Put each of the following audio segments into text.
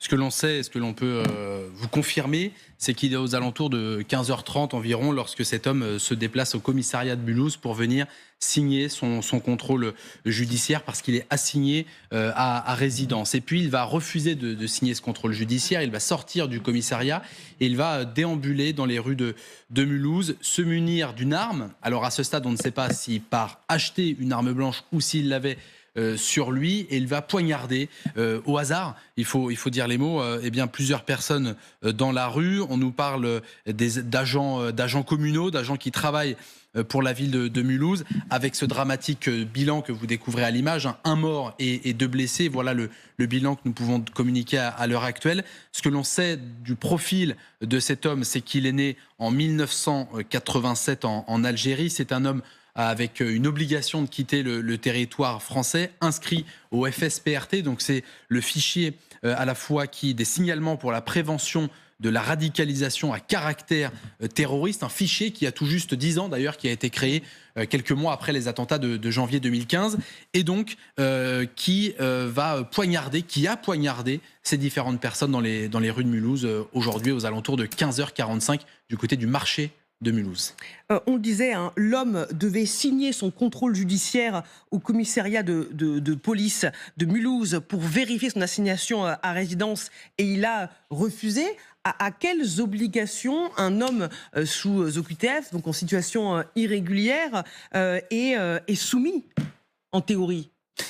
Ce que l'on sait, ce que l'on peut vous confirmer, c'est qu'il est aux alentours de 15h30 environ lorsque cet homme se déplace au commissariat de Mulhouse pour venir signer son contrôle judiciaire parce qu'il est assigné à résidence. Et puis il va refuser de signer ce contrôle judiciaire, il va sortir du commissariat et il va déambuler dans les rues de Mulhouse, se munir d'une arme. Alors à ce stade, on ne sait pas s'il part acheter une arme blanche ou s'il l'avait sur lui, et il va poignarder au hasard, il faut dire les mots, eh bien, plusieurs personnes dans la rue. On nous parle d'agents communaux, d'agents qui travaillent pour la ville de Mulhouse, avec ce dramatique bilan que vous découvrez à l'image, hein, un mort et 2 blessés. Voilà le bilan que nous pouvons communiquer à l'heure actuelle. Ce que l'on sait du profil de cet homme, c'est qu'il est né en 1987 en Algérie. C'est un homme avec une obligation de quitter le territoire français, inscrit au FSPRT, donc c'est le fichier à la fois des signalements pour la prévention de la radicalisation à caractère terroriste, un fichier qui a tout juste 10 ans d'ailleurs, qui a été créé quelques mois après les attentats de janvier 2015, et donc qui a poignardé ces différentes personnes dans les rues de Mulhouse aujourd'hui aux alentours de 15h45 du côté du marché de Mulhouse. On le disait, hein, l'homme devait signer son contrôle judiciaire au commissariat de police de Mulhouse pour vérifier son assignation à résidence, et il a refusé. À quelles obligations un homme sous OQTF, donc en situation irrégulière, est soumis en théorie?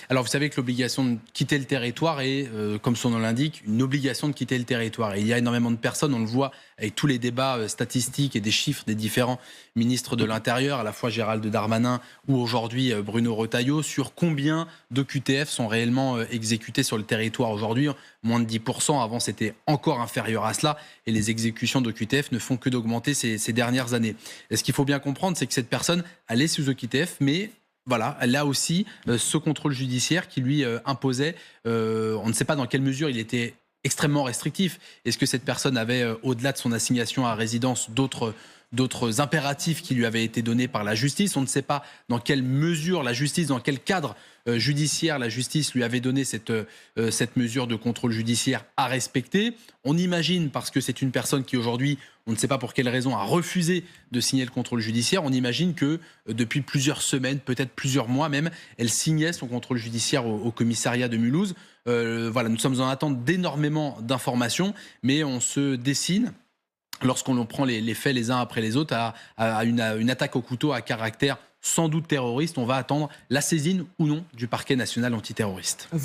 Alors vous savez que l'obligation de quitter le territoire est, comme son nom l'indique, une obligation de quitter le territoire. Et il y a énormément de personnes, on le voit avec tous les débats statistiques et des chiffres des différents ministres de l'Intérieur, à la fois Gérald Darmanin ou aujourd'hui Bruno Retailleau, sur combien d'OQTF sont réellement exécutés sur le territoire aujourd'hui. Moins de 10%, avant c'était encore inférieur à cela, et les exécutions d'OQTF ne font que d'augmenter ces dernières années. Et ce qu'il faut bien comprendre, c'est que cette personne, elle est sous OQTF, mais voilà, elle a aussi ce contrôle judiciaire qui lui imposait, on ne sait pas dans quelle mesure il était extrêmement restrictif. Est-ce que cette personne avait, au-delà de son assignation à résidence, d'autres impératifs qui lui avaient été donnés par la justice? On ne sait pas dans quelle mesure la justice, dans quel cadre judiciaire la justice lui avait donné cette mesure de contrôle judiciaire à respecter. On imagine, parce que c'est une personne qui aujourd'hui, on ne sait pas pour quelle raison, a refusé de signer le contrôle judiciaire, on imagine que depuis plusieurs semaines, peut-être plusieurs mois même, elle signait son contrôle judiciaire au commissariat de Mulhouse. Voilà, nous sommes en attente d'énormément d'informations, mais on se dessine, lorsqu'on prend les faits les uns après les autres, à une attaque au couteau à caractère sans doute terroriste. On va attendre la saisine ou non du parquet national antiterroriste.